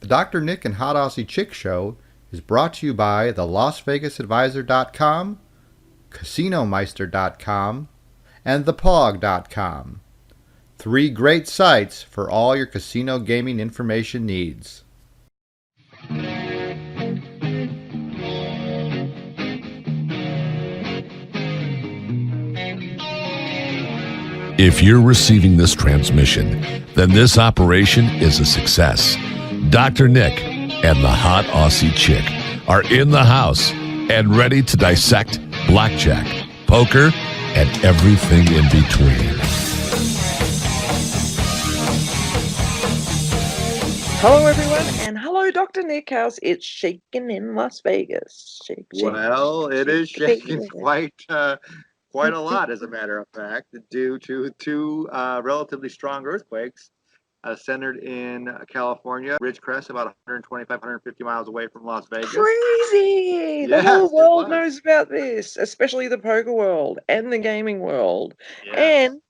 The Dr. Nick and Hot Aussie Chick Show is brought to you by the LasVegasAdvisor.com, CasinoMeister.com, and ThePog.com. Three great sites for all your casino gaming information needs. If you're receiving this transmission, then this operation is a success. Dr. Nick and the Hot Aussie Chick are in the house and ready to dissect blackjack, poker, and everything in between. Hello, everyone, and hello, Dr. Nick. How's it shaking in Las Vegas? Well, it is shaking quite a lot, as a matter of fact, due to two relatively strong earthquakes centered in California, Ridgecrest, about 125, 150 miles away from Las Vegas. Crazy! The whole world knows about this, especially the poker world and the gaming world. Yes. And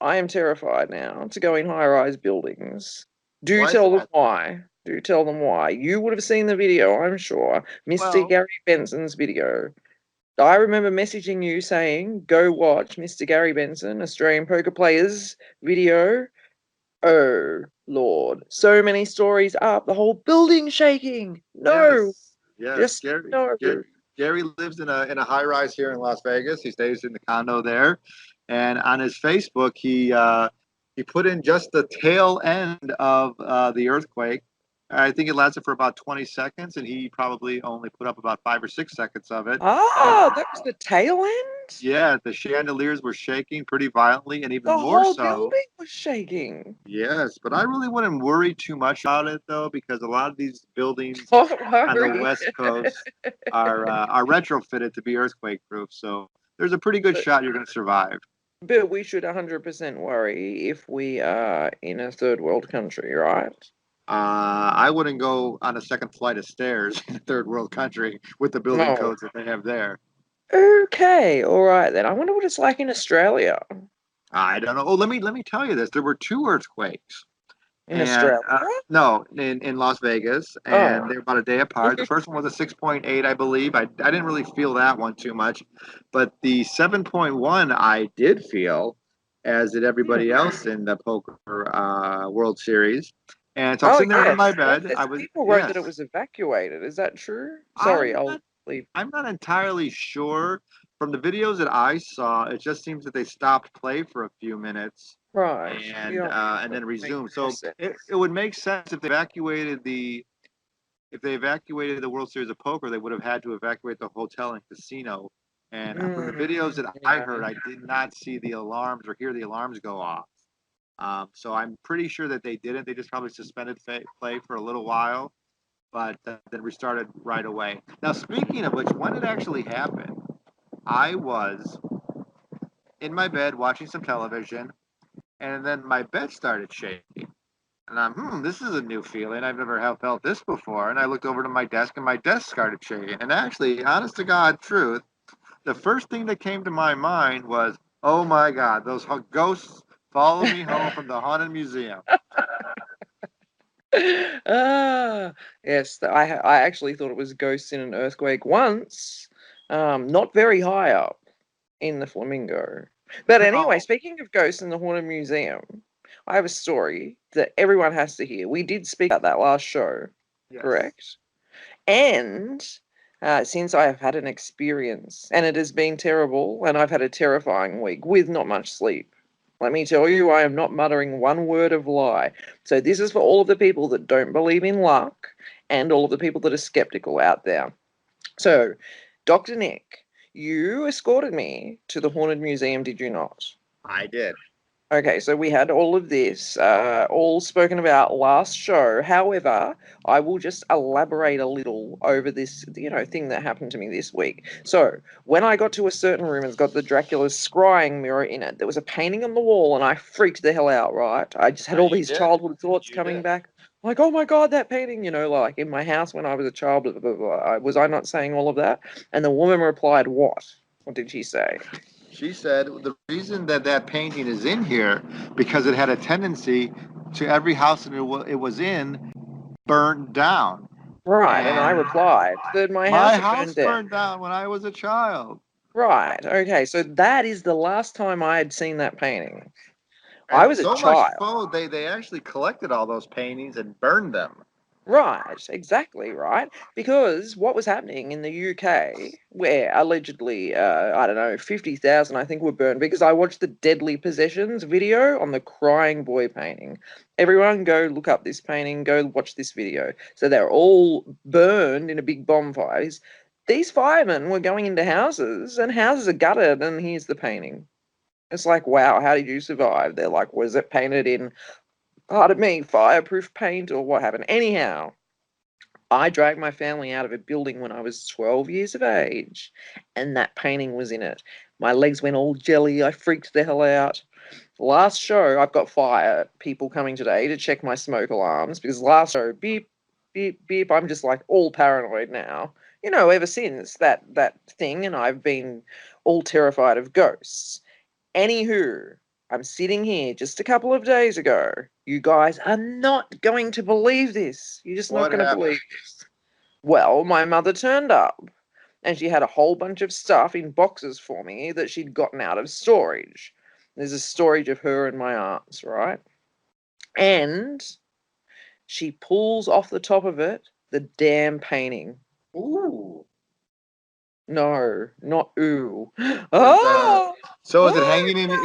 I am terrified now to go in high-rise buildings. Do tell them why. Do tell them why. You would have seen the video, I'm sure. Mr. Gary Benson's video. I remember messaging you saying, go watch Mr. Gary Benson, Australian Poker Players video. Oh, Lord. So many stories up. The whole building shaking. No. Yes. Gary lives in a high-rise here in Las Vegas. He stays in the condo there. And on his Facebook, he put in just the tail end of the earthquake. I think it lasted for about 20 seconds, and he probably only put up about 5 or 6 seconds of it. Oh, that was the tail end? Yeah, the chandeliers were shaking pretty violently, and even The more so. whole building was shaking. Yes, but I really wouldn't worry too much about it, though, because a lot of these buildings on the West Coast are retrofitted to be earthquake-proof, so there's a pretty good shot you're going to survive. But we should 100% worry if we are in a third world country, right? I wouldn't go on a second flight of stairs in a third world country with the building codes that they have there. Okay, all right then. I wonder what it's like in Australia. I don't know. Oh, let me tell you this. There were 2 earthquakes. In Australia? No, in Las Vegas, and they're about a day apart. The first one was a 6.8, I believe. I didn't really feel that one too much, but the 7.1 I did feel, as did everybody else in the poker World Series. And so I'm sitting there in my bed. People wrote that it was evacuated. Is that true? Sorry, I'll leave. I'm not entirely sure. From the videos that I saw, it just seems that they stopped play for a few minutes. Right. And then resumed. So it would make sense if they evacuated the World Series of Poker, they would have had to evacuate the hotel and casino. And from the videos that I heard, I did not see the alarms or hear the alarms go off. So I'm pretty sure that they didn't. They just probably suspended play for a little while, but then restarted right away. Now, speaking of which, when it actually happened, I was in my bed watching some television, and then my bed started shaking. And this is a new feeling. I've never felt this before. And I looked over to my desk, and my desk started shaking. And actually, honest to God truth, the first thing that came to my mind was, oh my God, those ghosts follow me home from the haunted museum. Yes, I actually thought it was ghosts in an earthquake once, not very high up in the Flamingo. But anyway, speaking of ghosts in the haunted museum, I have a story that everyone has to hear. We did speak about that last show, correct? And since I have had an experience, and it has been terrible, and I've had a terrifying week with not much sleep. Let me tell you, I am not muttering one word of lie. So this is for all of the people that don't believe in luck and all of the people that are skeptical out there. So, Dr. Nick, you escorted me to the Haunted Museum, did you not? I did. Okay, so we had all of this, all spoken about last show. However, I will just elaborate a little over this, thing that happened to me this week. So, when I got to a certain room, it's got the Dracula's scrying mirror in it. There was a painting on the wall, and I freaked the hell out, right? I just had all these childhood thoughts coming back. Like, oh my God, that painting, like in my house when I was a child, blah, blah, blah. Was I not saying all of that? And the woman replied, what? What did she say? She said the reason that painting is in here because it had a tendency to every house that it was in burnt down. Right, and I And replied that my house my had house burned down. burned down when I was a child. Right, okay, so that is the last time I had seen that painting. I And was a so much child. so, they actually collected all those paintings and burned them. Right, exactly right. Because what was happening in the UK, where allegedly, I don't know, 50,000 I think were burned, because I watched the Deadly Possessions video on the Crying Boy painting. Everyone go look up this painting, go watch this video. So they're all burned in a big bonfire. These firemen were going into houses, and houses are gutted, and here's the painting. It's like, wow, how did you survive? They're like, was it painted in, pardon me, fireproof paint or what happened? Anyhow, I dragged my family out of a building when I was 12 years of age, and that painting was in it. My legs went all jelly. I freaked the hell out. Last show, I've got fire people coming today to check my smoke alarms because last show, beep, beep, beep. I'm just like all paranoid now. You know, ever since that thing, and I've been all terrified of ghosts. Anywho, I'm sitting here just a couple of days ago. You guys are not going to believe this. You're just not What going to happened? believe this. Well, my mother turned up and she had a whole bunch of stuff in boxes for me that she'd gotten out of storage. There's a storage of her and my aunts, right? And she pulls off the top of it the damn painting. Ooh. No, not ooh. Is Oh, so is it oh hanging in no.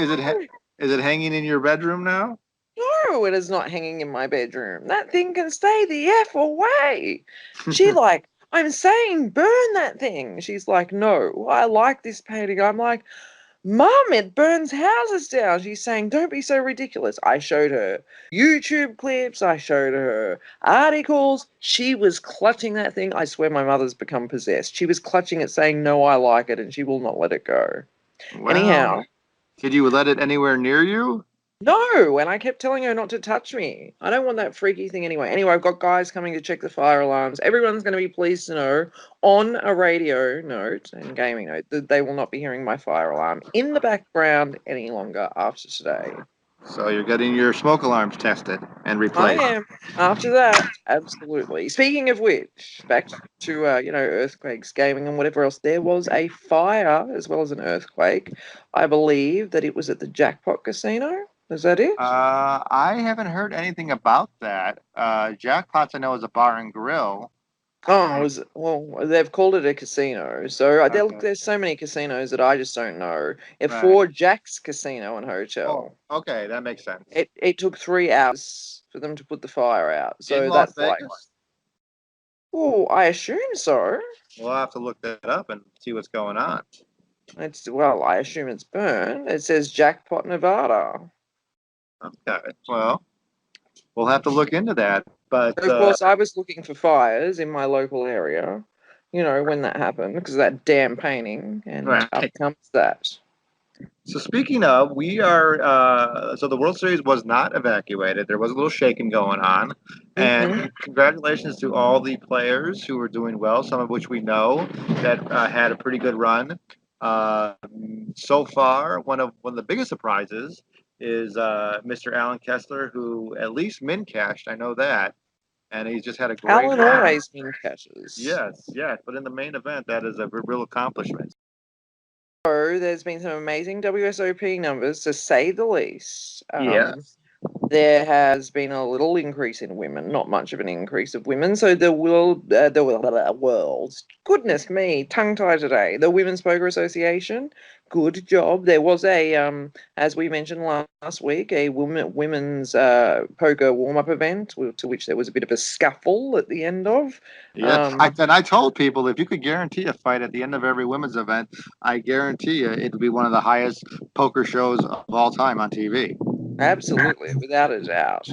is it hanging in your bedroom now? No, it is not hanging in my bedroom. That thing can stay the F away. She like, I'm saying burn that thing. She's like, no, I like this painting. I'm like, Mum, it burns houses down. She's saying, don't be so ridiculous. I showed her YouTube clips. I showed her articles. She was clutching that thing. I swear my mother's become possessed. She was clutching it saying, no, I like it. And she will not let it go. Well, Anyhow, could you let it anywhere near you? no, and I kept telling her not to touch me. I don't want that freaky thing anyway. Anyway, I've got guys coming to check the fire alarms. Everyone's going to be pleased to know on a radio note and gaming note that they will not be hearing my fire alarm in the background any longer after today. So you're getting your smoke alarms tested and I replaced. am. After that, absolutely. Speaking of which, back to earthquakes, gaming, and whatever else. There was a fire as well as an earthquake. I believe that it was at the Jackpot Casino. Is that it? I haven't heard anything about that. Jackpots, I know, is a bar and grill. Oh, well, they've called it a casino. So Okay, there's so many casinos that I just don't know. right. For Jack's Casino and Oh, Hotel, okay, that makes sense. it took 3 hours for them to put the fire out. In So Las that's like, Vegas? oh, I assume so. We'll have to look that up and see what's going on. I assume it's burned. It says Jackpot, Nevada. Okay, well, we'll have to look into that. But Of course, I was looking for fires in my local area, when that happened, because of that damn painting, and up right. comes that. So speaking of, we are so the World Series was not evacuated. There was a little shaking going on, Mm-hmm. and congratulations to all the players who were doing well. Some of which we know that had a pretty good run. Uh, so far, one of the biggest surprises is Mr. Alan Kessler, who at least min cashed. I know that, and he's just had a great Alan run. always min catches. Yes, yes, but in the main event, that is a real accomplishment. So there's been some amazing WSOP numbers, to say the least. Yes. There has been a little increase in women, not much of an increase of women. So world, goodness me, tongue tied today. The Women's Poker Association, good job. There was as we mentioned last week, a women's poker warm up event to which there was a bit of a scuffle at the end of. Yeah, I told people if you could guarantee a fight at the end of every women's event, I guarantee you it would be one of the highest poker shows of all time on TV. Absolutely, without a doubt.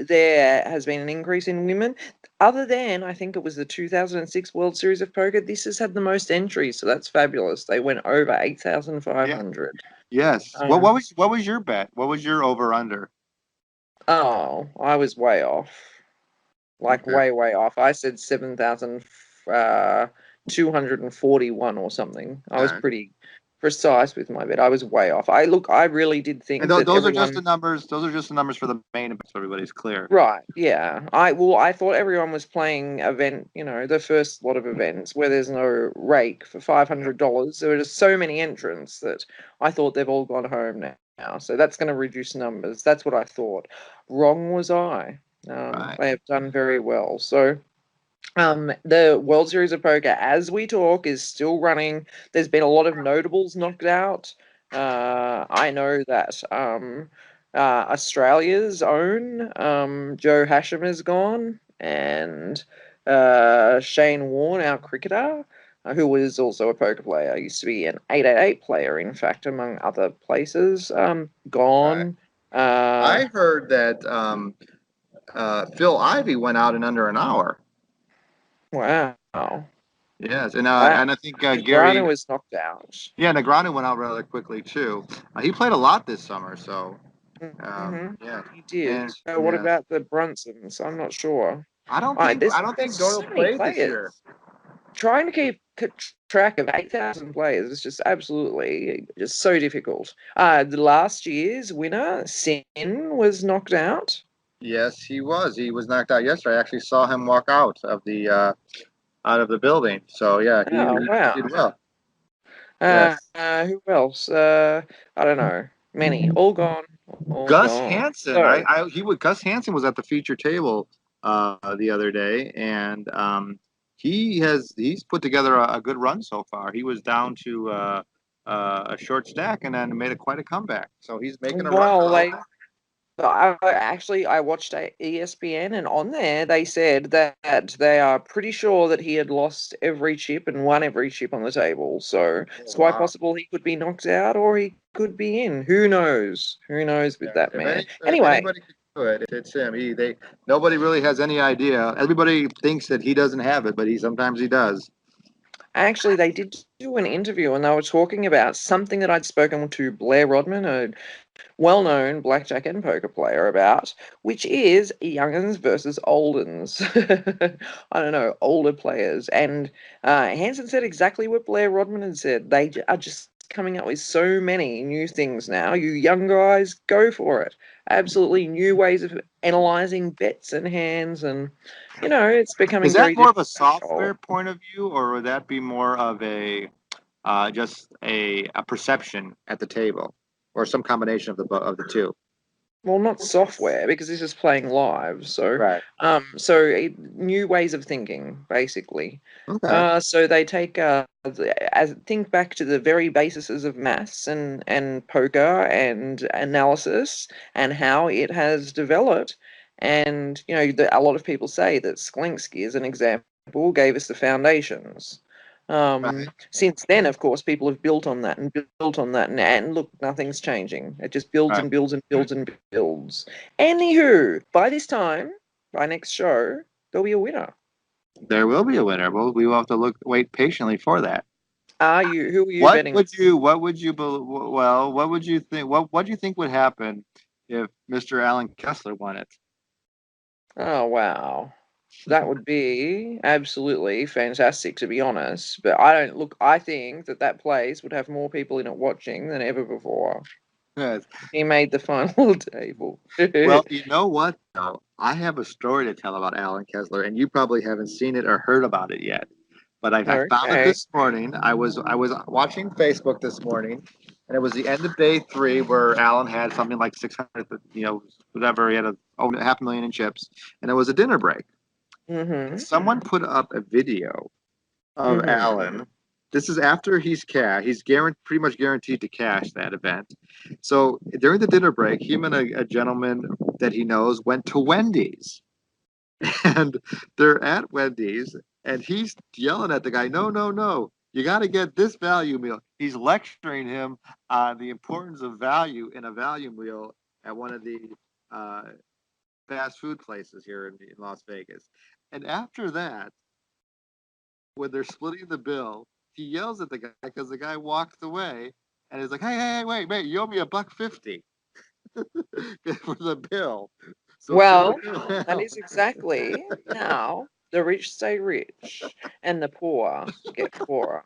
There has been an increase in women. Other than, I think it was the 2006 World Series of Poker, this has had the most entries, so that's fabulous. They went over Yeah. 8,500. Yes. What Um, what was what was your bet? What was your over under? oh, I was way off. Like Okay. way, way off. I said 7,241 or something. I All was right. pretty. precise with my bet. I was way off. I really did think And that those are just everyone. the numbers. Those are just the numbers for the main event, so everybody's clear. Right, yeah. I thought everyone was playing event, the first lot of events where there's no rake for $500. There were just so many entrants that I thought they've all gone home now. So that's going to reduce numbers. That's what I thought. Wrong was I. Right. They have done very well. So the World Series of Poker, as we talk, is still running. There's been a lot of notables knocked out. I know that Australia's own Joe Hasham is gone, and Shane Warne, our cricketer, who was also a poker player, used to be an 888 player, in fact, among other places, Right. gone. I heard that Phil Ivey went out in under an hour. Wow. Yes, Wow. and I think Grana Gary, was knocked out. yeah, Negreanu went out rather quickly too. He played a lot this summer, so Mm-hmm. yeah. He did. And What yes, about the Brunsons? I'm not sure. There's I don't there's think Doyle so many played this year. players. Trying to keep track of 8,000 players is just absolutely just so difficult. The last year's winner, Sin, was knocked out. Yes, he was. He was knocked out yesterday. I actually saw him walk out of the building. So yeah, Oh, he wow. did well. Yes. Who else? I don't know. Many. All gone. All Gus gone. Hansen, So, Gus Hansen was at the feature table the other day, and he's put together a good run so far. He was down to a short stack and then made quite a comeback. So he's making a run well, for they I watched ESPN, and on there they said that they are pretty sure that he had lost every chip and won every chip on the table. So it's Oh, quite wow. possible he could be knocked out or he could be in. Who knows? Who knows with Yeah. that man? If Anyway, anybody could do it, it's him. Nobody really has any idea. Everybody thinks that he doesn't have it, but he sometimes he does. actually, they did do an interview and they were talking about something that I'd spoken to Blair Rodman, a well-known blackjack and poker player, about, which is young'uns versus old'uns. I don't know, older players. And Hansen said exactly what Blair Rodman had said. They are just coming up with so many new things now. You young guys, go for it. Absolutely new ways of analyzing bets and hands, and it's Is becoming that very more of a difficult. software point of view, or would that be more of a just a perception at the table, or some combination of the two? Well, not software because this is playing live. So, Right. new ways of thinking, basically. Okay. So they take as think back to the very bases of maths and poker and analysis and how it has developed. And a lot of people say that Sklensky, as an example, gave us the foundations. Right. Since then, of course, people have built on that and built on that, and look, nothing's changing. It just builds Right. and builds and builds and builds. Anywho, by this time, by next show, there'll be a winner. There will be a winner. We will have to wait patiently for that. Who are you betting? What would you, well, what would you think, what do you think would happen if Mr. Alan Kessler won it? Oh, wow. That would be absolutely fantastic, to be honest. But I think that place would have more people in it watching than ever before. Yes. He made the final table. Well, you know what, though? I have a story to tell about Alan Kessler, and you probably haven't seen it or heard about it yet. But I found it Okay. this morning. I was watching Facebook this morning, and it was the end of day three where Alan had something like 600, whatever. He had over 500,000 in chips, and it was a dinner break. Mm-hmm. Someone put up a video of Mm-hmm. Alan. This is after he's pretty much guaranteed to cash that event. So during the dinner break, him and a gentleman that he knows went to Wendy's, and they're at Wendy's, and he's yelling at the guy, "No, no, no! You got to get this value meal." He's lecturing him on the importance of value in a value meal at one of the uh, fast food places here in Las Vegas. And after that, when they're splitting the bill, he yells at the guy because the guy walks away, and he's like, "Hey, hey, hey, wait, you owe me $1.50 for the bill." So split Well, the bill that now. is exactly how the rich stay rich and the poor get poorer.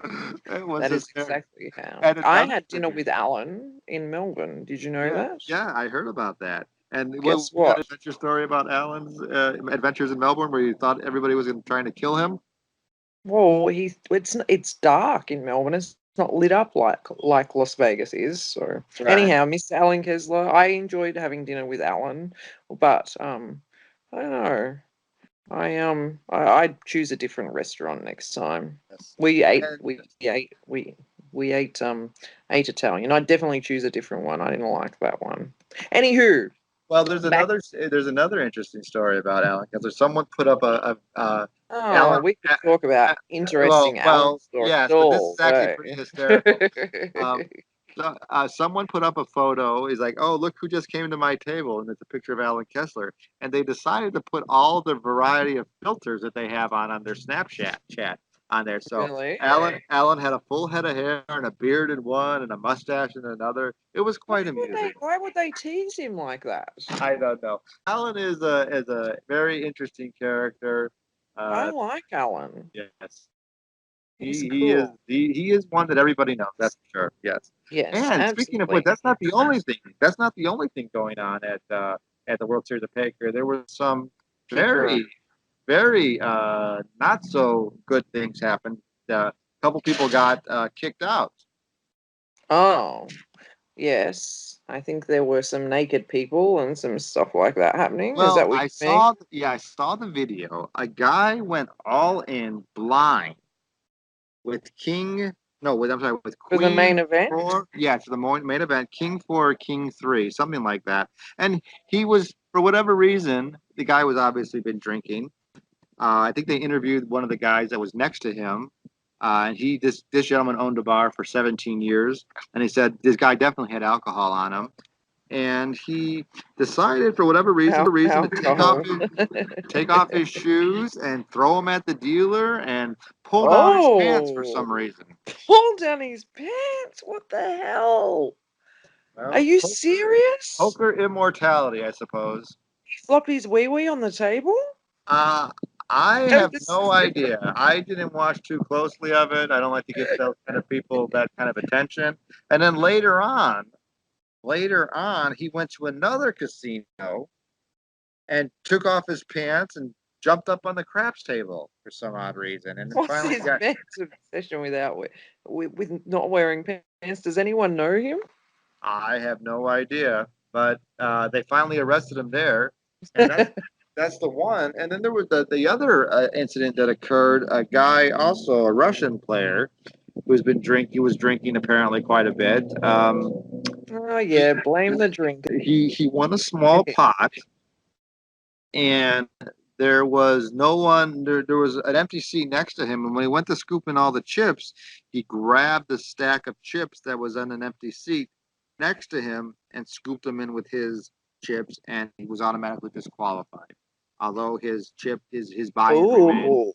It was That is hysterical. exactly how. And I another had dinner thing, with Alan in Melbourne. Did you know yeah, that? yeah, I heard about that. And what Guess was that what? adventure story about Alan's adventures in Melbourne, where you thought everybody was trying to kill him? Well, it's dark in Melbourne. It's not lit up like Las Vegas is. So Right. anyhow, Mr. Alan Kessler, I enjoyed having dinner with Alan, but I don't know. I'd choose a different restaurant next time. Yes. We ate And we ate we ate Italian. I'd definitely choose a different one. I didn't like that one. Anywho, well, back. there's another interesting story about Alan Kessler. Someone put up Oh, Alan. we could talk about interesting Alan stories Yes, but this all is actually day. pretty hysterical. Um, someone put up a photo. He's like, "Oh, look who just came to my table," and it's a picture of Alan Kessler. And they decided to put all the variety of filters that they have on their Snapchat chat on there. So Really? Alan had a full head of hair and a beard in one, and a mustache in another. It was quite amusing. Why would they tease him like that? I don't know. Alan is a very interesting character. I Uh, like Alan. yes. He's cool. He is one that everybody knows. That's for sure. Yes. Yes, And speaking of which, absolutely. that's not the only thing. That's not the only thing going on at the World Series of Poker. There were some Kicker. very not so good things happened. A couple people got kicked out. Oh, yes. I think there were some naked people and some stuff like that happening. Is Well, that what you mean? I saw the video. A guy went all in blind with King. No, I'm sorry, with For the Queen main event? Four. Yeah, to the main event, King Four, King Three, something like that. And he was, for whatever reason, the guy was obviously been drinking. I think they interviewed one of the guys that was next to him, and this gentleman owned a bar for 17 years, and he said this guy definitely had alcohol on him, and he decided for whatever reason to Alcohol. take off his shoes and throw them at the dealer and pull down his pants for Oh, some reason. pull down his pants. What the hell? Are Well, you serious? poker immortality, I suppose. He flopped his wee wee on the table? Uh, I No, have this no is idea. I didn't watch too closely of it. I don't like to give those kind of people that kind of attention. And then later on, he went to another casino and took off his pants and jumped up on the craps table for some odd reason. And then what's finally his got, man's obsession with not wearing pants? Does anyone know him? I have no idea, but they finally arrested him there. And that's the one. And then there was the other incident that occurred. A guy, also a Russian player, he was drinking apparently quite a bit. Oh He yeah, blame the drink. he won a small pot, and there was no one. There was an empty seat next to him, and when he went to scoop in all the chips, he grabbed the stack of chips that was on an empty seat next to him and scooped them in with his chips, and he was automatically disqualified. Although his buy-in remained. Ooh.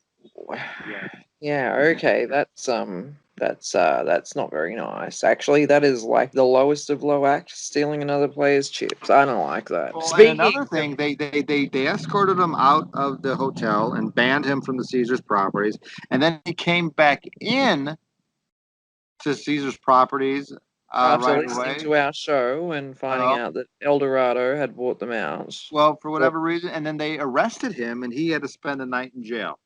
Yeah. Yeah, okay, that's not very nice. Actually, that is like the lowest of low acts, stealing another player's chips. I don't like that. Well, and Speaking another of, thing, they escorted him out of the hotel and banned him from the Caesars properties, and then he came back in to Caesar's properties after right listening away. to our show and finding Uh, out that El Dorado had bought them out. well, for Well, whatever reason, and then they arrested him, and he had to spend the night in jail.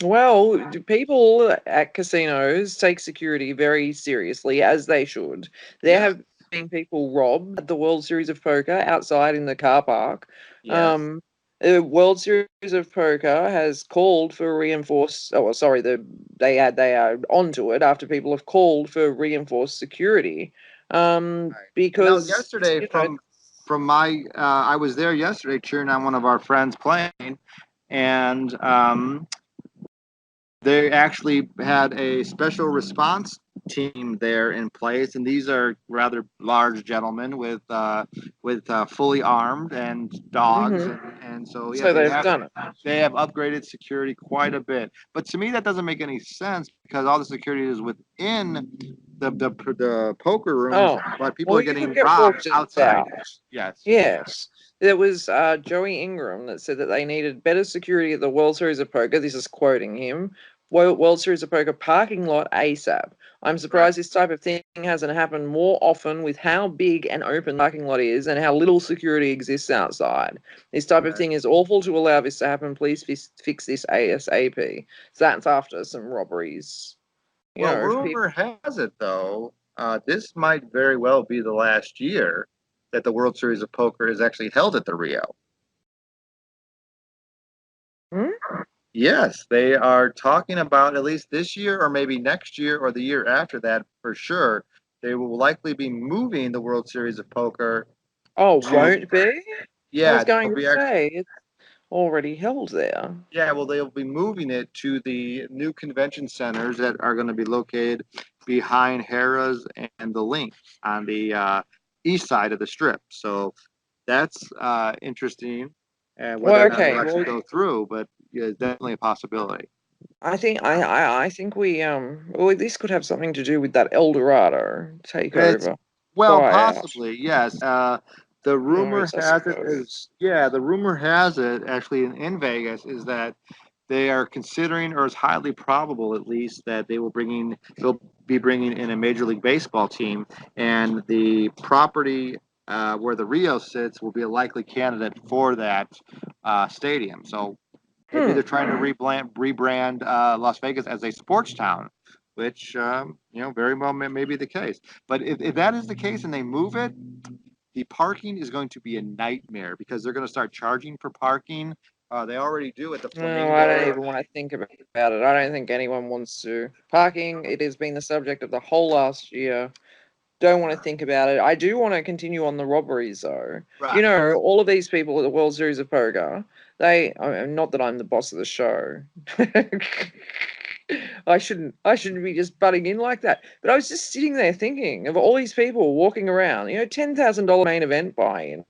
well, people at casinos take security very seriously, as they should. There Yeah. have been people robbed at the World Series of Poker outside in the car park. Yes. Um, the World Series of Poker has called for reinforced. Oh, well, sorry, they are onto it after people have called for reinforced security. Right. Now, Because yesterday, you know, from my, I was there yesterday cheering on one of our friends playing, and they actually had a special response team there in place, and these are rather large gentlemen with fully armed and dogs, mhm, and so yes, so they've done it. they have upgraded security quite a bit. But to me, that doesn't make any sense because all the security is within the poker rooms, Oh, but people well, are you could getting get robbed walked outside. out. Yes. Yes. There was Joey Ingram that said that they needed better security at the World Series of Poker. This is quoting him World Series of Poker parking lot ASAP. I'm surprised this type of thing hasn't happened more often with how big an open parking lot is and how little security exists outside. This type of thing is awful to allow this to happen. Please fix this ASAP. So that's after some robberies. Well, rumor has it, though, this might very well be the last year that the World Series of Poker is actually held at the Rio. Hmm? Yes, they are talking about at least this year or maybe next year or the year after that for sure. They will likely be moving the World Series of Poker Oh, to, won't be? I was yeah, going they'll to be actually, say it's already held there. yeah, well, they'll be moving it to the new convention centers that are going to be located behind Harrah's and the Link on the east side of the strip. So that's interesting. And whether Well, or not okay. it'll actually Well, go through, but yeah, it's definitely a possibility. I think well, this could have something to do with that El Dorado It's takeover well, buyout. possibly, yes. The Who rumor knows, I has it is, suppose. yeah, the rumor has it actually in Vegas is that they are considering, or it's highly probable at least, that they'll be bringing in a Major League Baseball team, and the property where the Rio sits will be a likely candidate for that stadium. So maybe Hmm. they're trying to rebrand Las Vegas as a sports town, which very well may be the case. But if that is the case and they move it, the parking is going to be a nightmare because they're going to start charging for parking. They already do at the No, I don't Flamingo. even want to think about it. I don't think anyone wants to. Parking, it has been the subject of the whole last year. Don't want to think about it. I do want to continue on the robberies, though. Right. All of these people at the World Series of Poker, not that I'm the boss of the show. I shouldn't be just butting in like that. But I was just sitting there thinking of all these people walking around, $10,000 main event buy-in.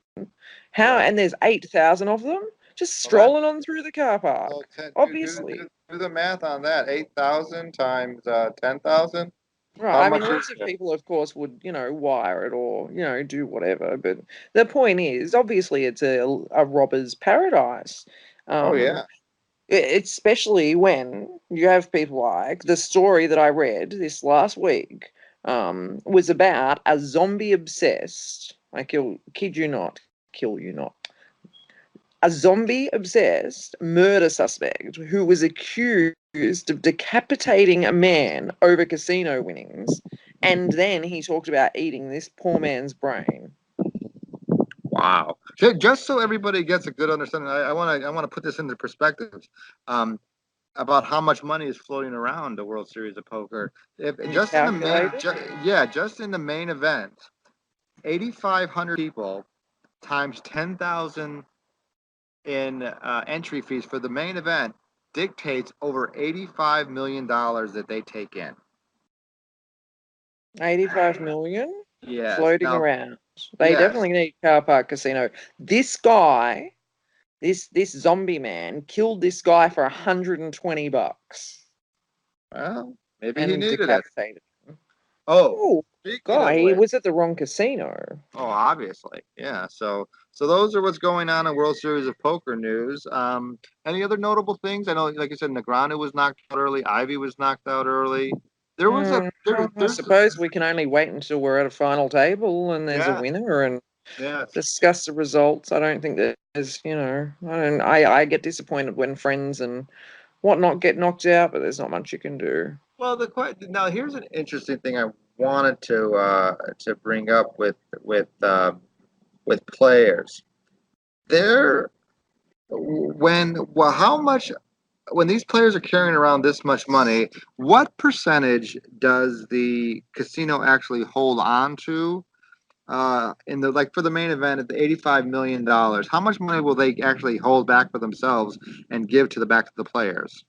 How Right. and there's 8,000 of them just Well, that strolling on through the car park. well, Obviously. do the math on that. 8,000 times 10,000. How Right. I mean, much is lots of people, of course, would, wire it or, do whatever. But the point is, obviously, it's a robber's paradise. Oh Um, yeah. especially when you have people like the story that I read this last week, was about a zombie obsessed, kid you not, kill you not, a zombie obsessed murder suspect who was accused of decapitating a man over casino winnings. And then he talked about eating this poor man's brain. Wow. Just so everybody gets a good understanding, I want to put this into perspective. Um, about how much money is floating around the World Series of Poker. If You just in the main, calculated? yeah, just in the main event, 8,500 people times 10,000 in entry fees for the main event dictates over $85 million that they take in. 85 million Yes. floating Now, around. They yes. definitely need car park casino. This guy, this zombie man, killed this guy for $120 Well, maybe he and needed it. decapitated. Oh, Oh, speaking of guy, he which, was at the wrong casino. oh, obviously, yeah. So those are what's going on in World Series of Poker news. Any other notable things? I know, like I said, Negreanu was knocked out early. Ivy was knocked out early. There was a Well, I there's suppose we can only wait until we're at a final table and there's a yeah, winner and yeah. discuss the results. I don't think there's, I get disappointed when friends and whatnot get knocked out, but there's not much you can do. Well, now here's an interesting thing I wanted to bring up with players. There, how much when these players are carrying around this much money, what percentage does the casino actually hold on to? In the like for the main event at the $85 million, how much money will they actually hold back for themselves and give to the back to the players?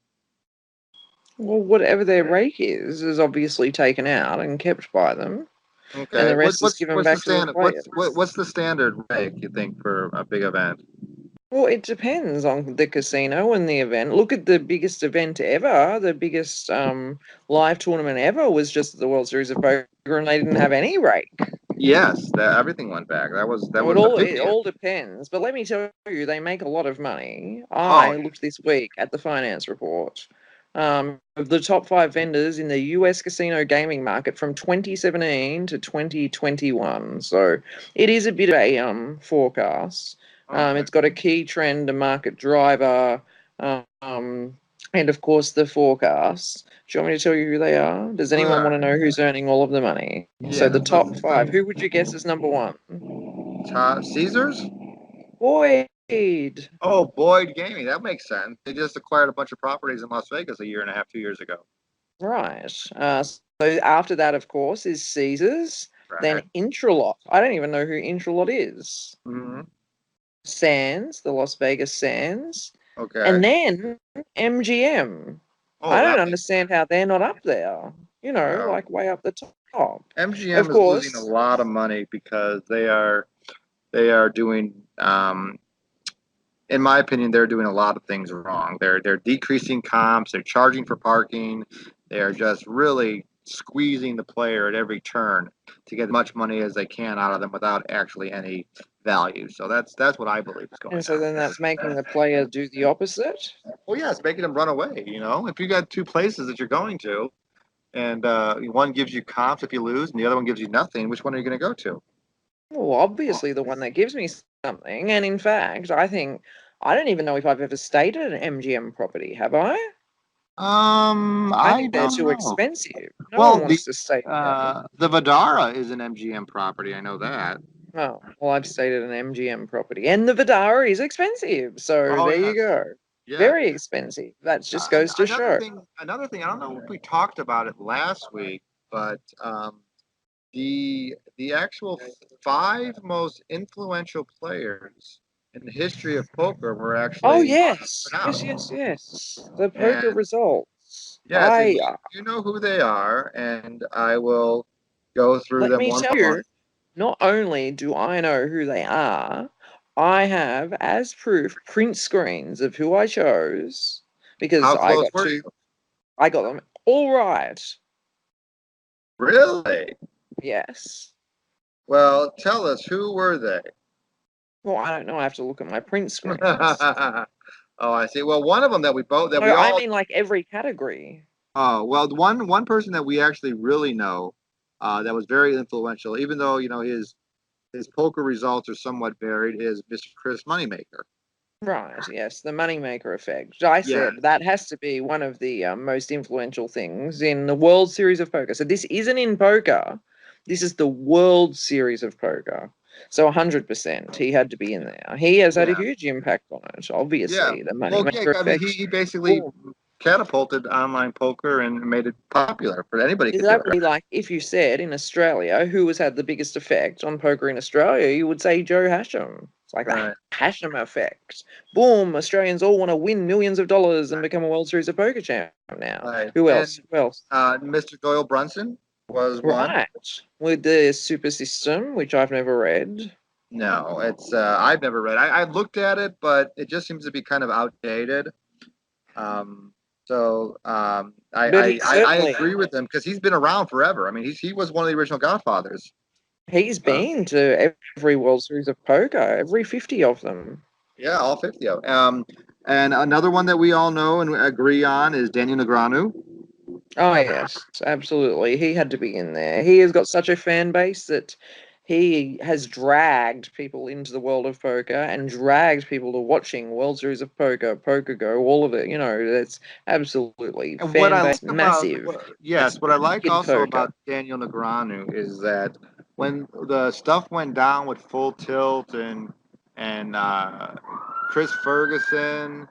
Well, whatever their rake is obviously taken out and kept by them, and Okay, the rest is given what's the back to the standard? players. What's the standard rate you think for a big event? Well, it depends on the casino and the event. Look at the biggest event ever. The biggest live tournament ever was just the World Series of Poker, and they didn't have any rake. Yes, that everything went back. That So it was the all it 50th. all depends. But let me tell you, they make a lot of money. Oh, I looked this week at the finance report. of the top 5 vendors in the US casino gaming market from 2017 to 2021. So it is a bit of a forecast. Okay. It's got a key trend, a market driver, and of course the forecast. Do you want me to tell you who they are? Does anyone want to know who's earning all of the money? So Yeah. the top 5, who would you guess is number 1? Caesars? Boyd. Oh, Boyd Gaming. That makes sense. They just acquired a bunch of properties in Las Vegas a year and a half, 2 years ago. Right. So after that, of course, is Caesars, then Right. Intralot. I don't even know who Intralot is. Hmm. Sands, the Las Vegas Sands, Okay. and then MGM. Oh, I don't that makes understand how they're not up there. well. Like way up the top. MGM Of is losing a course. lot of money because they are doing in my opinion, they're doing a lot of things wrong. They're decreasing comps. They're charging for parking. They're just really squeezing the player at every turn to get as much money as they can out of them without actually any value. So that's what I believe is going And so on. then that's making the player do the opposite. Well, yeah, it's making them run away. If you got two places that you're going to, and one gives you comps if you lose, and the other one gives you nothing, which one are you going to go to? Well, obviously the one that gives me something. And in fact, I don't even know if I've ever stayed at an MGM property, have I? I I think they're don't too know. expensive. No one Well, wants to stay there. the Vidara is an MGM property. I know that. Oh, well, I've stayed at an MGM property, and the Vidara is expensive. So Oh there you yes, go. yes. Very expensive. That just goes to Another show. thing, I don't know if we talked about it last week, but the actual five most influential players in the history of poker were Oh actually yes, put out. yes. The poker And results. yes, and you know who they are, and I will go through Let them me one tell by one. you. Not only do I know who they are, I have as proof print screens of who I chose because How close were you? I got them all right. Really? Yes. Well, tell us, who were they? Well, I don't know. I have to look at my print screens. Oh, I see. Well, one of them that No, we I all. mean like every category. Oh, well, one person that we actually really know, that was very influential, even though his poker results are somewhat varied, is Mr. Chris Moneymaker. Right, yes, the moneymaker effect. I Yeah. said that has to be one of the most influential things in the World Series of Poker. So this isn't in poker. This is the World Series of Poker. So 100%, he had to be in there. He has had a Yeah. huge impact on it, Yeah. obviously. The Well, yeah. moneymaker I mean, he, effect. he basically Boom. catapulted online poker and made it popular, but anybody could do That it. would be like if you said in Australia who has had the biggest effect on poker in Australia, you would say Joe Hasham. It's like the Right. Hasham effect. Boom, Australians all want to win millions of dollars and become a World Series of Poker champ now. Right. Who else? And Who else? Mr. Doyle Brunson was one. Right. With the super system, which I've never read. No, it's I've never read. I looked at it, but it just seems to be kind of outdated. Um, so But he I certainly agree with him because he's been around forever. I mean, he was one of the original Godfathers. he's Uh, been to every World Series of Poker, every 50 of them. yeah, all 50 of them. And another one that we all know and agree on is Daniel Negreanu. Oh yes, absolutely. He had to be in there. He has got such a fan base that he has dragged people into the world of poker and dragged people to watching World Series of Poker, Poker Go, all of it. That's absolutely And what fan I like base about massive. yes, That's what I like big in also poker. about Daniel Negreanu is that when the stuff went down with Full Tilt and Chris Ferguson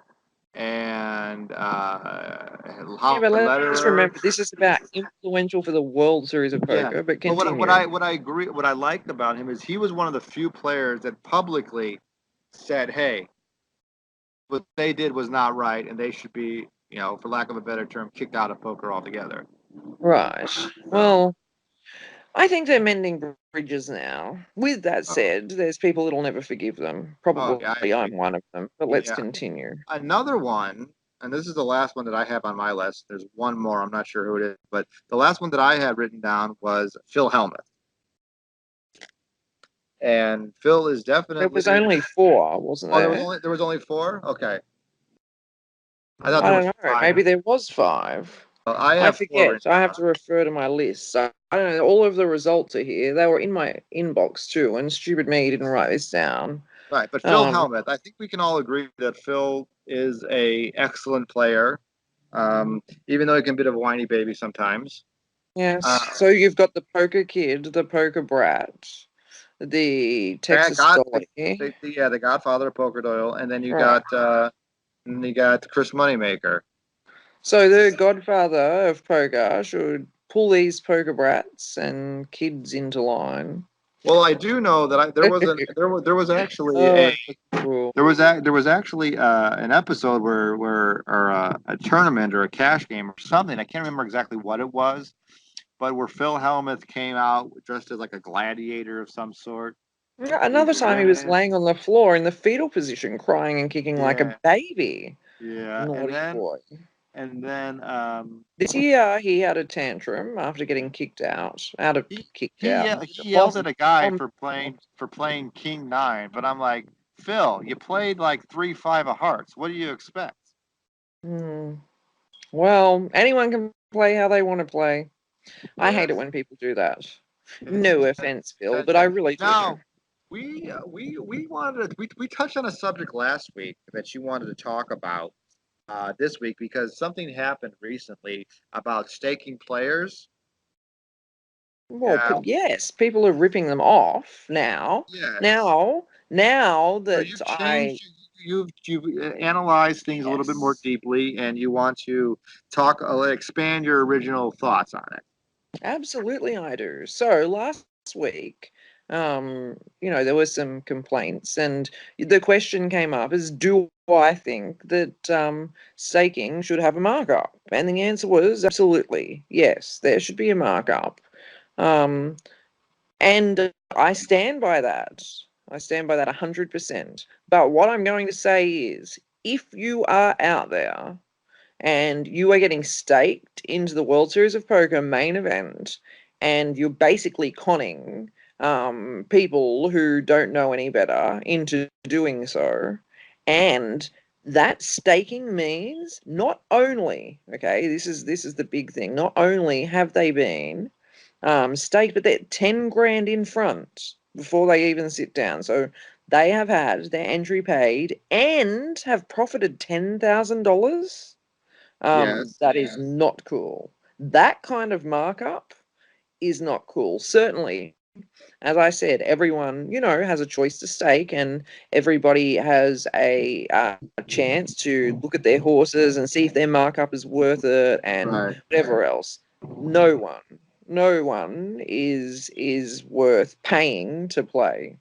and Yeah, Howard but let's Lederer. remember this is about influential for the World Series of Yeah, Poker. But but continue. what I like about him is he was one of the few players that publicly said, "Hey, what they did was not right, and they should be, for lack of a better term, kicked out of poker altogether." Right. So, Well, I think they're mending bridges now. With that oh, said, there's people that'll never forgive them. oh yeah, I Probably agree. I'm one of them, but let's Yeah, continue. another one, and this is the last one that I have on my list. There's one more. I'm not sure who it is, but the last one that I had written down was Phil Hellmuth, and Phil is There was definitely. only four, wasn't Oh, there? there was only four. Okay. I thought I there don't was know. 5. Maybe there was 5. Well, I I have 4 forget. written I have down. to refer to my list. So I don't know. All of the results are here. They were in my inbox too, and stupid me didn't write this down. Right, but Phil Um, Hellmuth, I think we can all agree that Phil is a excellent player, even though he can be a bit of a whiny baby sometimes. yes. Uh, So you've got the poker kid, the poker brat, the That Texas got Dolly. yeah, the Godfather of Poker Doyle, and then Right. you got Chris Moneymaker. So the Godfather of poker should pull these poker brats and kids into line. Well, I do know that there was actually Oh, a cool. there was actually an episode where or a tournament or a cash game or something. I can't remember exactly what it was, but where Phil Hellmuth came out dressed as like a gladiator of some sort. Yeah, He another time he was ran, laying on the floor in the fetal position, crying and kicking like a yeah, baby. yeah, Naughty boy. and then This year he had a tantrum after getting kicked out. Kicked out. he yelled Bombed, at a guy bombed. for playing King Nine, but I'm like, Phil, you played like 3-5 of hearts. What do you expect? Hmm. Well, anyone can play how they want to play. I hate it Yes. when people do that. No offense, Phil, but I really do. Now, we wanted to, we touched on a subject last week that you wanted to talk about this week because something happened recently about staking players. Well, Uh, yes, people are ripping them off now. yes. Now So that you've I, changed. You've analyzed things a little bit more yes. deeply, and you want to expand your original thoughts on it. Absolutely, I do. So last week, there were some complaints, and the question came up is, do I think that staking should have a markup? And the answer was absolutely yes, there should be a markup. Um, and I stand by that. I stand by that 100%. But what I'm going to say is, if you are out there and you are getting staked into the World Series of Poker main event, and you're basically conning people who don't know any better into doing so. And that staking means not only, okay, this is the big thing. Not only have they been staked, but they're 10 grand in front before they even sit down. So they have had their entry paid and have profited $10,000. Yes. That is not cool. That kind of markup is not cool. Certainly, as I said, everyone, has a choice to stake, and everybody has a chance to look at their horses and see if their markup is worth it and Right. whatever else. No one, no one is worth paying to play.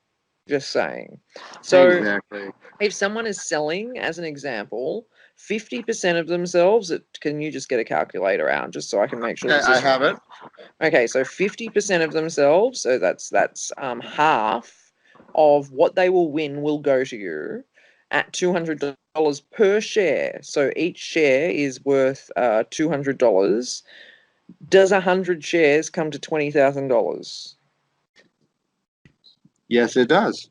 Just saying. So Exactly. if someone is selling, as an example, 50% of themselves, can you just get a calculator out just so I can make sure Okay, this I is have it. okay? So 50% of themselves, so that's half of what they will win will go to you at $200 per share. So each share is worth $200. Does 100 shares come to $20,000? Yes, it does.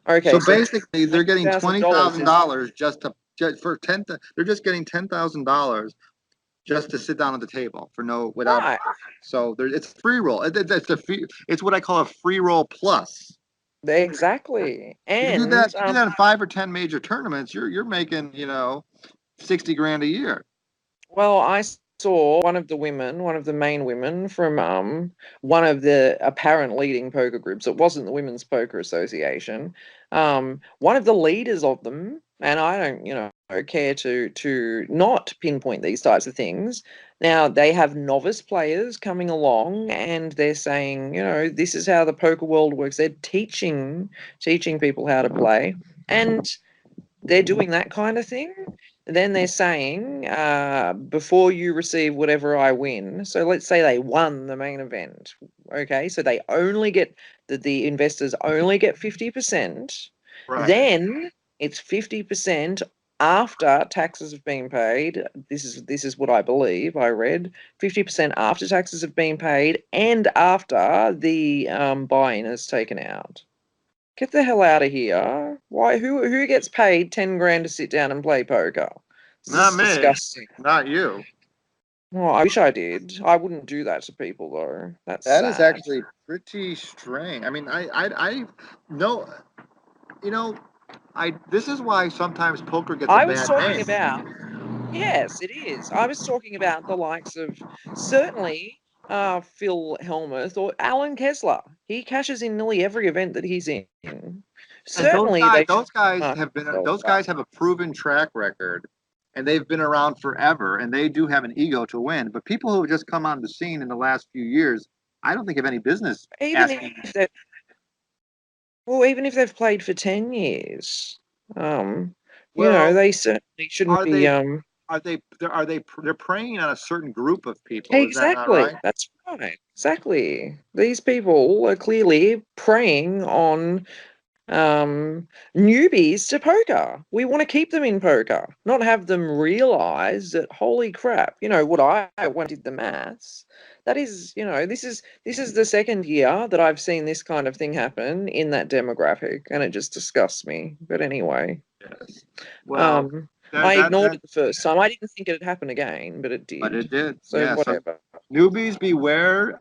Okay, So so basically, they're getting twenty $20,000 thousand is dollars just for ten. They're just getting $10,000 just to sit down at the table for no without. right. So there, it's a free roll. It's what I call a free roll plus. Exactly. You do that in 5 or 10 major tournaments. You're making 60 grand a year. Well, I saw one of the women, one of the main women from one of the apparent leading poker groups. It wasn't the Women's Poker Association. One of the leaders of them, and I don't, care to not pinpoint these types of things. Now they have novice players coming along, and they're saying, this is how the poker world works. They're teaching people how to play, and they're doing that kind of thing. Then they're saying, before you receive whatever I win, so let's say they won the main event. Okay, so they only get the investors only get 50%. Right. Then it's 50% after taxes have been paid. This is what I believe I read. 50% after taxes have been paid and after the buy-in is taken out. Get the hell out of here. Why? Who gets paid 10 grand to sit down and play poker? This Not is me. disgusting. Not you. Well, I wish I did. I wouldn't do that to people, though. That's That is sad. actually pretty strange. I mean, I know, you know, this is why sometimes poker gets a I was bad talking name. about, yes, it is. I was talking about the likes of certainly Phil Hellmuth or Alan Kessler. He cashes in nearly every event that he's in. And Certainly, they should those guys mark have been, themselves those up. guys have a proven track record, and they've been around forever, and they do have an ego to win. But people who have just come on the scene in the last few years, I don't think have any business Even asking. if they, well, even if they've played for 10 years, um, Well, they certainly shouldn't are be. they they're preying on a certain group of people? Is that not Exactly. right? That's right. Exactly. These people are clearly preying on newbies to poker. We want to keep them in poker, not have them realize that holy crap, what when I did the maths. That is, this is the second year that I've seen this kind of thing happen in that demographic, and it just disgusts me. But anyway, Yes. Well, um, that I that ignored that it the first time. I didn't think it'd happen again, but it but it did. did. So Yeah. So whatever. newbies beware.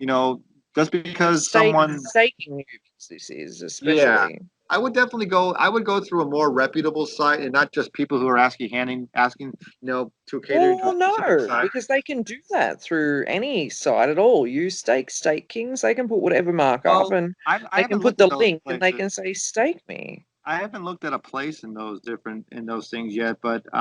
You know, just because someone, Staking newbies, this is yeah, especially. I would definitely go. I would go through a more reputable site and not just people who are asking, to cater to a Well, specific no, site. because they can do that through any site at all. Use Stake Kings. They can put whatever markup, Well, and I they can haven't put looked at the those link, and they places. can say stake me. I haven't looked at a place in those things yet. But But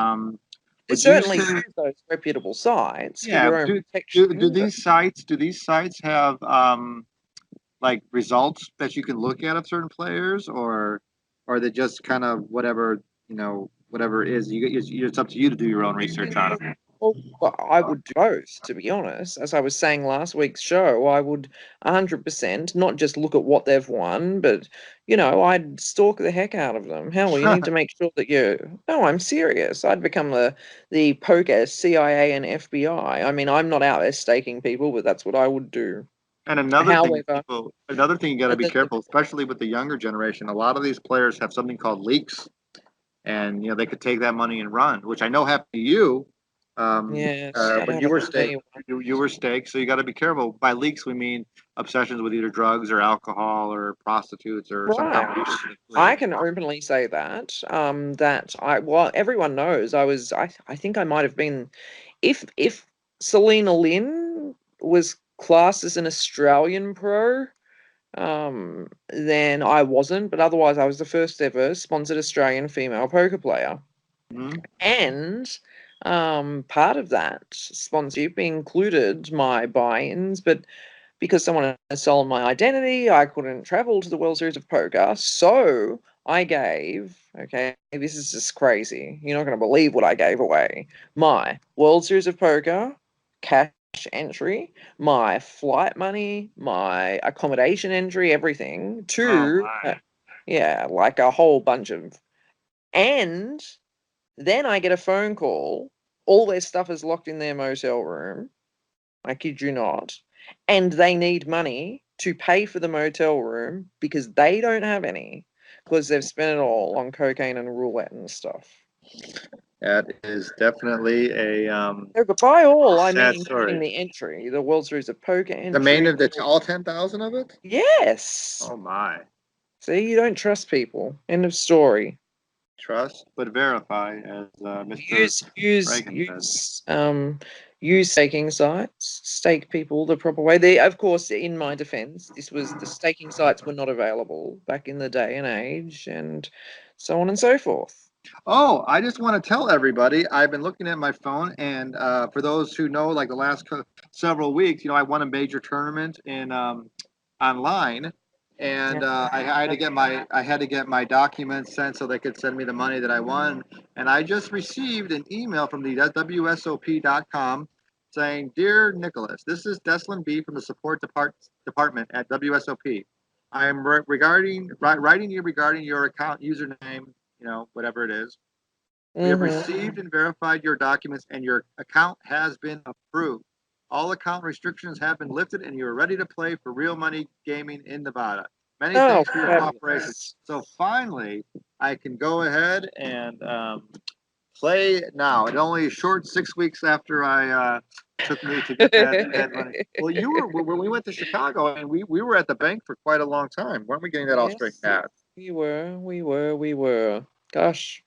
would you certainly say, use those reputable sites for yeah? your own Do protection. But these sites have like results that you can look at of certain players, or are they just kind of whatever, whatever it is? It's up to you to do your own research on it. well, I would do both, to be honest. As I was saying last week's show, I would 100% not just look at what they've won, but I'd stalk the heck out of them. Hell, you need to make sure that you. No, I'm serious. I'd become the poker CIA and FBI. I mean, I'm not out there staking people, but that's what I would do. And However, another thing you got to be the careful, especially with the younger generation. A lot of these players have something called leaks, and they could take that money and run, which I know happened to you. yes, that When you happened were to staked, me. you were staked, so you got to be careful. By leaks, we mean obsessions with either drugs or alcohol or prostitutes or some Right. combination of the I three. can openly say that. Well, everyone knows I think I might have been if Selena Lynn was classed as an Australian pro, then I wasn't, but otherwise I was the first ever sponsored Australian female poker player. Mm-hmm. And part of that sponsorship included my buy-ins, but because someone had stolen my identity, I couldn't travel to the World Series of Poker. So I gave, okay, this is just crazy. You're not going to believe what I gave away. My World Series of Poker cash entry, my flight money, my accommodation entry, everything Oh to, my! yeah, like a whole bunch of. And then I get a phone call. All their stuff is locked in their motel room. I kid you not. And they need money to pay for the motel room because they don't have any because they've spent it all on cocaine and roulette and stuff. That is definitely So, but by all, I mean sad including story. the entry, the World Series of Poker The main entry. of the all 10,000 of it. Yes. Oh my! See, you don't trust people. End of story. Trust but verify, as Mr. use use Reagan said. use um use staking sites, stake people the proper way. They, of course, in my defense, the staking sites were not available back in the day and age, and so on and so forth. Oh, I just want to tell everybody, I've been looking at my phone, and for those who know, like the last several weeks, I won a major tournament in online, Yeah. and I had to get my documents sent so they could send me the money that I won, and I just received an email from the WSOP.com saying, "Dear Nicholas, this is Deslin B from the department at WSOP. I am writing you regarding your account username, whatever it is. We have Mm-hmm. received and verified your documents, and your account has been approved. All account restrictions have been lifted, and you are ready to play for real money gaming in Nevada. Many Oh, thanks for your cooperation." fabulous. So finally, I can go ahead and Play now. It only a short 6 weeks after I took me to get that money. Well, you were when we went to Chicago, and we were at the bank for quite a long time. Weren't we getting that all straightened Yes, out? we were. Gosh,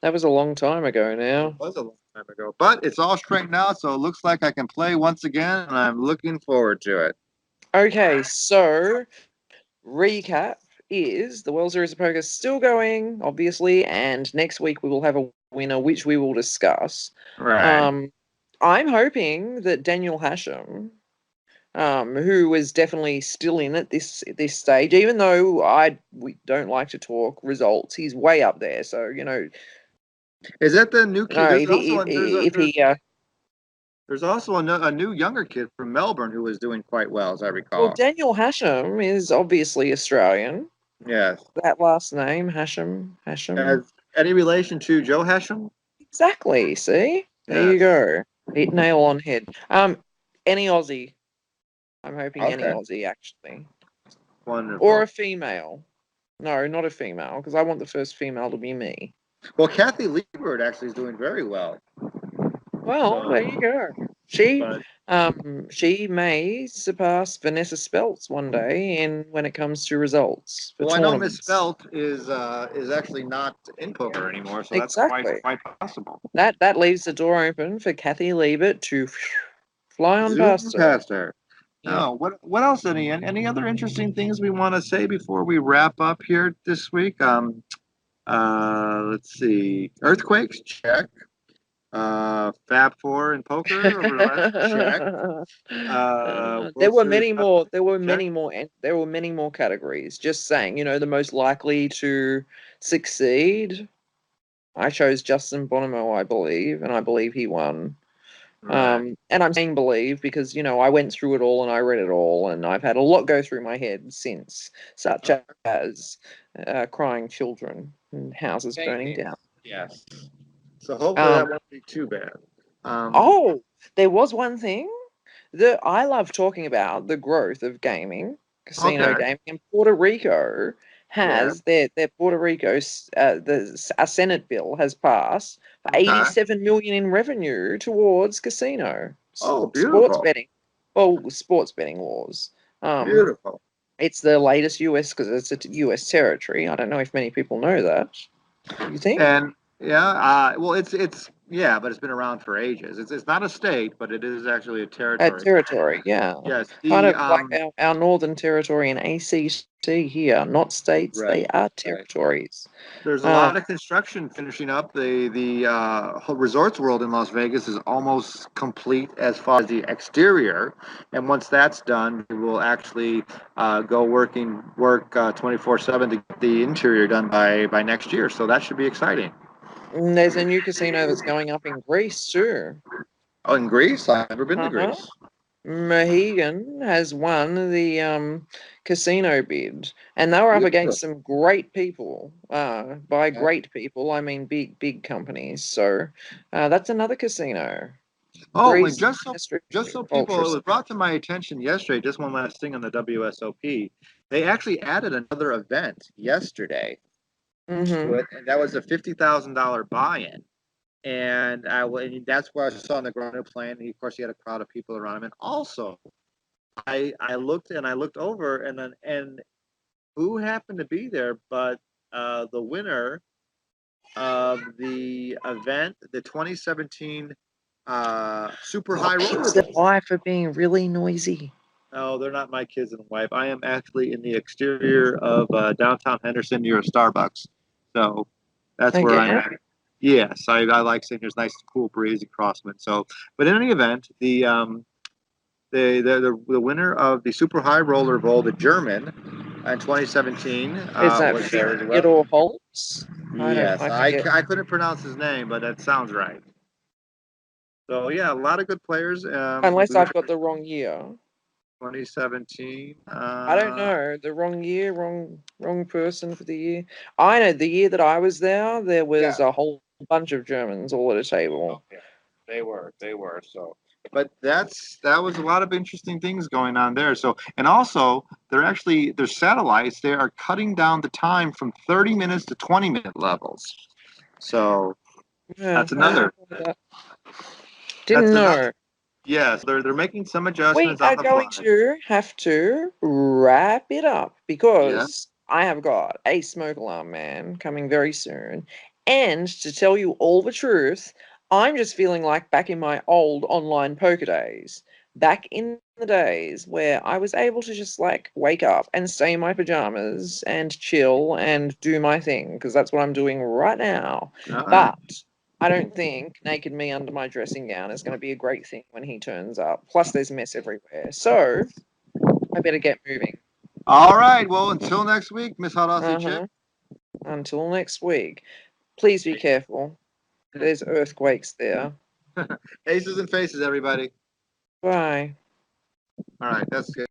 that was a long time ago It now. was a long time ago, but it's all straightened out, so it looks like I can play once again, and I'm looking forward to it. Okay, so recap is the World Series of Poker still going, obviously, and next week we will have a winner, which we will discuss. Right. Um, I'm hoping that Daniel Hashem, who was definitely still in at this stage, even though we don't like to talk results, he's way up there. So Is that the new kid? There's if also he if he there's also a new younger kid from Melbourne who was doing quite well, as I well, recall. Daniel Hashem is obviously Australian. Yes. That last name, Hashem. Has any relation to Joe Hesham? Exactly. See, there you Yes. go. Hit nail on head. Any Aussie. I'm hoping any Okay. Aussie actually, or Wonderful. a female. No, not a female, because I want the first female to be me. Well, Kathy Liebert actually is doing very well. Well, So, there you go. She, but she may surpass Vanessa Speltz one day in when it comes to results for well, I know Miss tournaments. Spelt is actually not in poker anymore, so that's Exactly. quite possible. That leaves the door open for Kathy Liebert to fly on Zoom past her. past her. Yeah. Oh, what else? Any other interesting things we want to say before we wrap up here this week? Let's see. Earthquakes, check. Fab Four in poker over the last check. There World were Series many more. There were check. many more. There were many more categories. Just saying, the most likely to succeed. I chose Justin Bonomo, I believe, and I believe he won. Right. And I'm saying believe because I went through it all and I read it all, and I've had a lot go through my head since, such Okay. as crying children and houses burning Paintings. down. Yes. So hopefully Um, that won't be too bad. Um, oh, there was one thing that I love talking about: the growth of gaming, casino okay. gaming, and Puerto Rico Yeah. has their Puerto Rico a Senate bill has passed for Okay. 87 million in revenue towards casino Oh, sports beautiful. betting, well, sports betting laws. Um, Beautiful. it's the latest US because it's a US territory. I don't know if many people know that. You think? And yeah, well, it's yeah, but it's been around for ages. It's not a state, but it is actually a territory. Territory, yeah. Yes. Kind The of like our Northern Territory and ACT here, not states, right. they are Right. territories. There's a Um, lot of construction finishing up. The whole Resorts World in Las Vegas is almost complete as far as the exterior, and once that's done, we will actually go work 24/7 to get the interior done by next year. So that should be exciting. and there's a new casino that's going up in Greece too. Oh, in Greece, I've never been to Uh-huh. Greece. Mohegan has won the casino bid, and they were up Beautiful. against some great people. By Okay. great people, I mean big companies. So that's another casino. Oh, and Greece just so people, Ultra. it was brought to my attention yesterday. Just one last thing on the WSOP, they actually added another event yesterday to Mm-hmm. it, and that was a $50,000 buy-in. And that's where I saw on the ground plan. And of course, he had a crowd of people around him. And also, I looked over, and who happened to be there? But the winner of the event, the 2017 Super High Kids Roller. that wife are being really noisy. No, they're not my kids and wife. I am actually in the exterior of downtown Henderson near a Starbucks. So that's where I'm Okay. at. Yes, I like saying there's nice cool breeze across them. So, but in any event, the winner of the Super High Roller Bowl, the German, in 2017, Is that was there as well. Theodore Holtz? I don't. Yes, I forget. I couldn't pronounce his name, but that sounds right. So yeah, a lot of good players. Unless I've got the wrong year. 2017. I don't know. The wrong year, wrong person for the year. I know the year that I was there Yeah. was a whole bunch of Germans all at a table. Yeah, they were. So, but that was a lot of interesting things going on there. So, and also their satellites. They are cutting down the time from 30 minutes to 20-minute levels. So, Yeah, That's another. Didn't That's know. another. Yes, they're making some We adjustments are on the going fly. to have to wrap it up Yeah. because I have got a smoke alarm man coming very soon. And to tell you all the truth, I'm just feeling like back in my old online poker days. Back in the days where I was able to just like wake up and stay in my pajamas and chill and do my thing, because that's what I'm doing right now. All right. But I don't think naked me under my dressing gown is going to be a great thing when he turns up. Plus, there's mess everywhere. So I better get moving. All right. Well, until next week, Miss Hot Aussie Chick. Uh-huh. Until next week. Please be careful. There's earthquakes there. Aces and faces, everybody. Bye. All right. That's good.